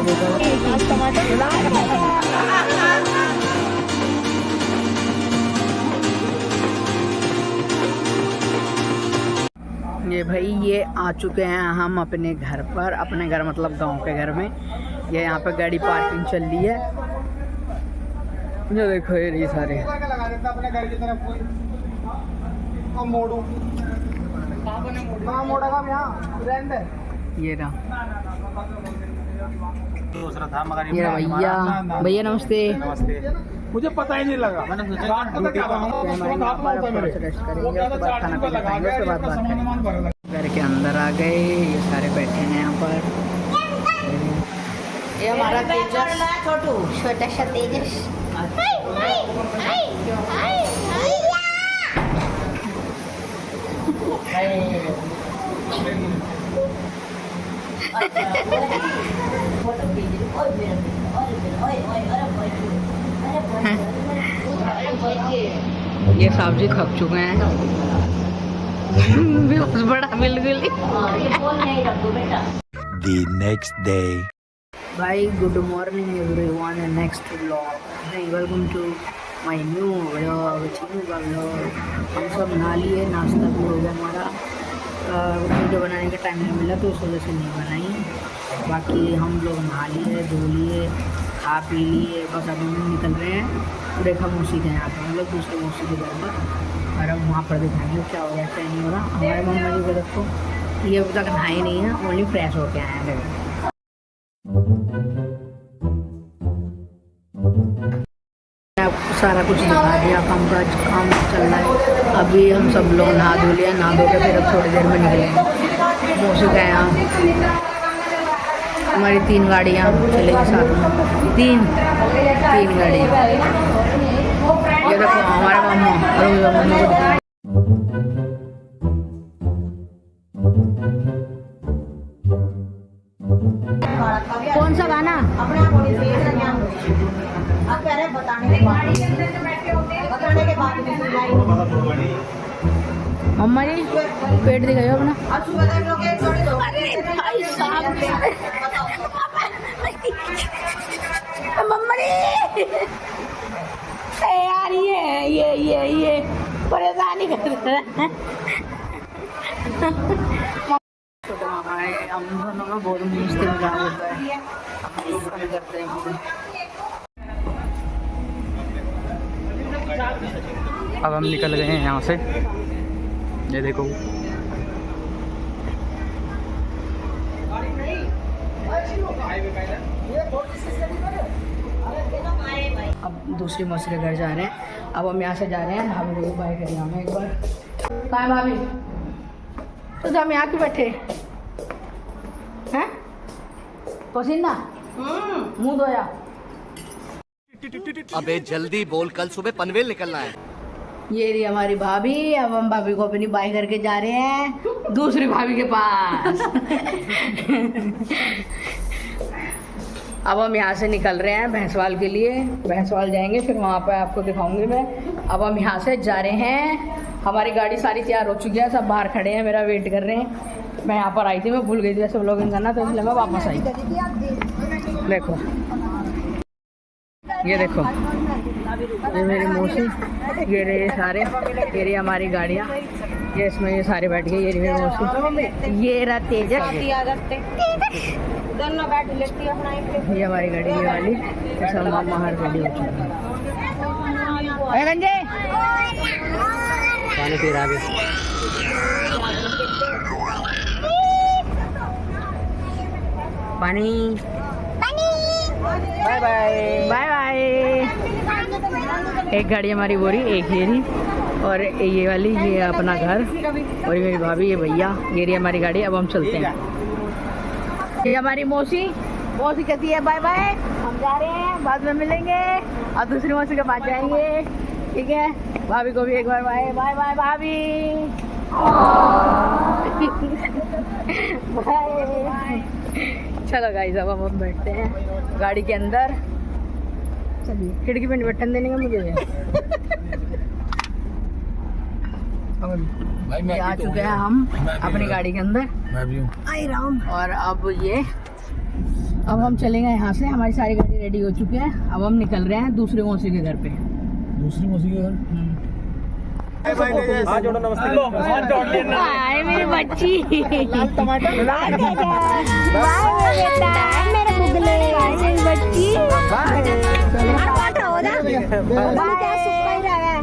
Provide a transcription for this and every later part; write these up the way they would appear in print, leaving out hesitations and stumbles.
ये भाई ये आ चुके हैं हम अपने घर पर, अपने घर मतलब गांव के घर में। ये यहाँ पे गाड़ी पार्किंग चल रही है। ये देखो ये सारे ये रहा दूसरा था मगर ये भैया। भैया नमस्ते। नमस्ते। मुझे पता ही नहीं लगा, मैंने सोचा रेस्ट करेंगे, उसके बाद खाना पीना खाएंगे, उसके बाद बात करेंगे। घर के अंदर आ गए, ये सारे बैठे हैं यहाँ पर। ये हमारा तेजस, छोटू छोटा सा तेजस। ये सब्जी थक चुके हैं बड़ा बिल्कुल। The next day. भाई good morning everyone and next vlog. Welcome to my new vlog, Chinu का व्लॉग। हम सब नहा लिए, नाश्ता भी हो गया हमारा। वीडियो बनाने का टाइम नहीं मिला तो उस वजह से नहीं बनाई। बाकी हम लोग नहा लिए, धो लिए, खा पी लिए, बस अभी हम निकल रहे हैं रेखा मौसी के यहाँ पर, मतलब दूसरे मौसी के घर पर। और हम वहाँ पर दिखाएंगे क्या हो रहा है, क्या नहीं हो रहा। हमारे मम्मा जी को देखो, ये अभी तक नहाए नहीं है, ओनली फ्रेश होके आए हैं। देखो सारा कुछ दिखा दिया, काम चल रहा है। अभी हम सब लोग नहा धो लिया, नहा धो के फिर अब थोड़ी देर में निकलेंगे मौसी के यहाँ। हमारी 3 गाड़ियाँ चलेगी साथ में, तीन गाड़ियाँ। ये देखो हमारे मामा और मम्मा को दिखाएं। कौन सा गाना? मम्मा जी पेट दिखाइए अपना। मम्मा जी यार ये परेशानी कर रहा है। छोटे मामा है, हम दोनों में बहुत मस्ती मजाक होता है, हम करते हैं। अब हम निकल गए हैं यहाँ से। ये देखो अब दूसरी मौसी के घर जा रहे हैं। अब हम यहाँ से जा रहे हैं, भाभी को बाय करिए हमें एक बार। कहाँ है भाभी? तो हम यहाँ क्यों बैठे हैं? पसीना मुँह धोया। अबे जल्दी बोल, कल सुबह पनवेल निकलना है। ये रही हमारी भाभी। अब हम भाभी को अपनी बाय करके जा रहे हैं दूसरी भाभी के पास। अब हम यहाँ से निकल रहे हैं भैंसवाल के लिए। भैंसवाल जाएंगे, फिर वहाँ पे आपको दिखाऊंगी मैं। अब हम यहाँ से जा रहे हैं। हमारी गाड़ी सारी तैयार हो चुकी है, सब बाहर खड़े हैं, मेरा वेट कर रहे हैं। मैं यहाँ पर आई थी, मैं भूल गई थी वैसे व्लॉगिंग करना, तो इसलिए मैं वापस आई। देखो ये देखो, ये मेरी मौसी, ये रहे सारे, ये रही हमारी गाड़ियाँ, ये इसमें ये सारे बैठ गए। ये रही मेरी मौसी, ये रहा तेजस, दोनों बैठ लेती है अपना। ये हमारी गाड़ी ये वाली, ऐसा हम बाहर रेडी हो चुके हैं। गंजे पानी पी रहा है। पानी बाय बाय बाय बाय। एक गाड़ी हमारी बोरी, एक ये रही, और ये वाली ये अपना घर, और ये मेरी भाभी, ये भैया, ये रही हमारी गाड़ी। अब हम चलते हैं। ये हमारी मौसी कहती है बाय बाय, हम जा रहे हैं, बाद में मिलेंगे, और दूसरी मौसी के पास जाएंगे। ठीक है, भाभी को भी एक बार बाय बाय बाय भाभी। बाय। चलो गाइस, अब हम बैठते हैं गाड़ी के अंदर। चलिए, खिड़की पे नहीं बैठने देने का मुझे। भाई आ चुके हैं हम अपनी गाड़ी के अंदर। मैं भी हूँ। आई राम। और अब ये अब हम चलेंगे यहाँ से, हमारी सारी गाड़ी रेडी हो चुकी है। अब हम निकल रहे हैं दूसरी मौसी के घर पे। दूसरी मौसी के घर हाय मेरी बच्ची लाल टमाटर बाय मेरे बुगले मेरी बच्ची हो जा क्या सुख ही रहा है।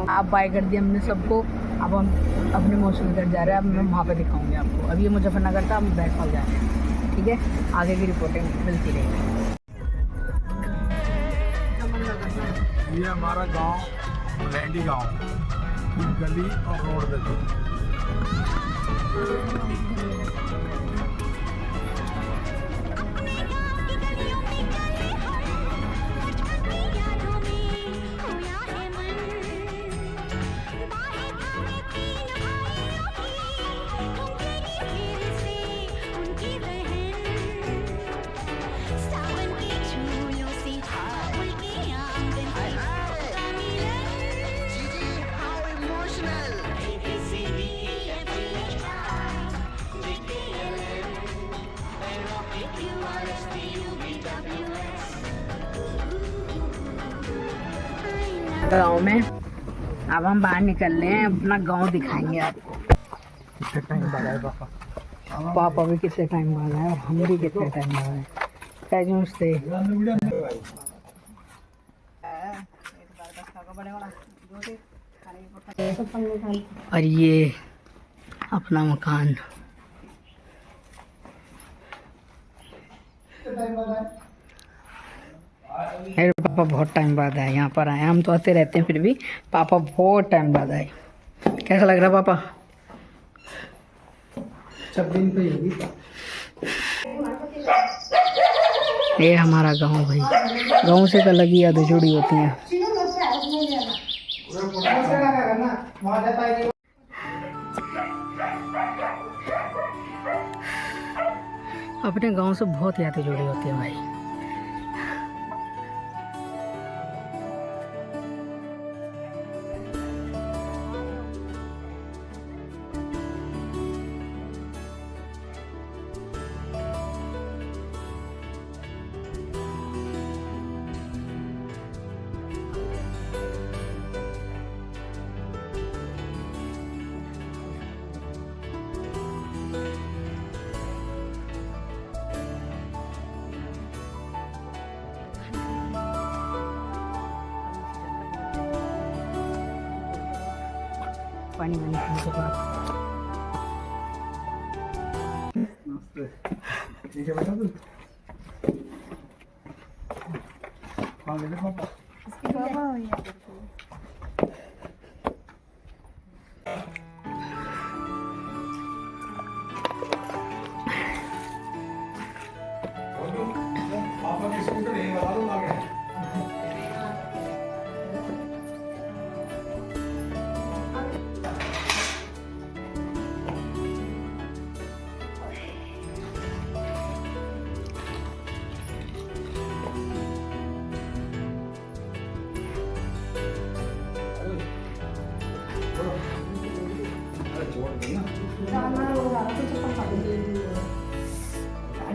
आप बाय कर दिया हमने सबको। अब हम अपने मौसम के घर जा रहे हैं। अब मैं वहाँ पे दिखाऊंगी आपको। अब ये मुजफ्फरनगर था, हम बैठक जा रहे हैं। ठीक है, आगे की रिपोर्टिंग मिलती रहेगी। ये हमारा गांव लैंडी गांव, गली और रोड देखो। गाँव में अब हम बाहर निकल रहे हैं, अपना गांव दिखाएंगे आपको। कितने टाइम बाद आए पापा? पापा भी कितने टाइम बाद आए और हम भी कितने टाइम बाद आए। से और ये अपना मकान। अरे पापा बहुत टाइम बाद आए, यहाँ पर आए। हम तो आते रहते हैं, फिर भी पापा बहुत टाइम बाद आए। कैसा लग रहा है पापा? 6 दिन पे होगी। ये हमारा गांव भाई, गांव से अलग ही यादें जुड़ी होती हैं। अपने गांव से बहुत यादें जुड़ी होती है भाई। पानी वानी पीने के बाद ठीक है बेटा, तू हाँ ले ले पापा। पापा की स्कूटर यही लगा दो आगे।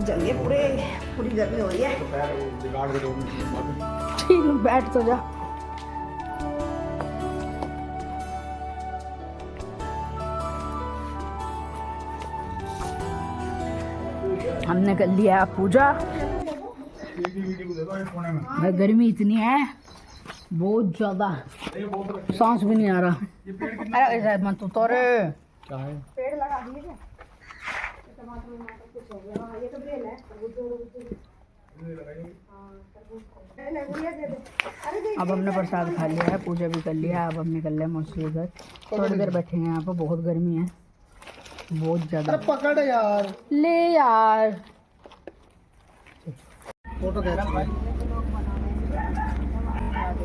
जल्दी पूरी गर्मी हो रही है। बिगाड़ के 2 मिनट ठीक, बैठ तो जा। हमने कर लिया पूजा। भाई गर्मी इतनी है, बहुत ज्यादा, सांस भी नहीं आ रहा। अरे ऐसा मत उतारे। क्या है? अब हमने प्रसाद खा लिया है, पूजा भी कर लिया है। अब हम निकल रहे हैं मौसी के घर। थोड़ी देर बैठेंगे यहाँ पर, बहुत गर्मी है, बहुत ज्यादा। पकड़ यार, ले यार, फोटो दे रहा भाई।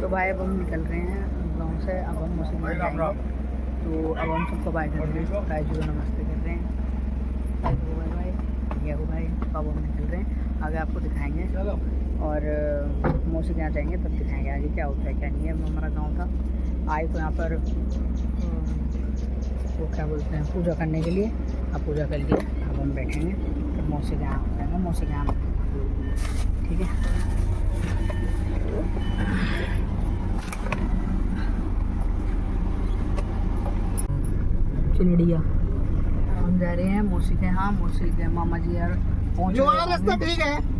तो भाई अब हम निकल रहे हैं गाँव से। अब हम मौसी के घर जाएंगे। तो अब हम सबको बाय कर रहे हैं, गाय जी को नमस्ते कर रहे हैं। बाय बाय भैया को भाई। अब हम निकल रहे हैं, आगे आपको दिखाएंगे। और मौसी के यहाँ जाएंगे तब दिखाएंगे आगे क्या होता है क्या नहीं है। हमारा गाँव था, आए तो यहाँ पर वो क्या बोलते हैं पूजा करने के लिए। अब पूजा कर लिए, अब हम बैठेंगे फिर मौसी के यहाँ जाएंगे, मौसी के यहाँ, ठीक है। चिलड़िया हम जा रहे हैं मौसी के यहाँ। मौसी के मामा जी यार पहुँच जो वाला रास्ता ठीक है।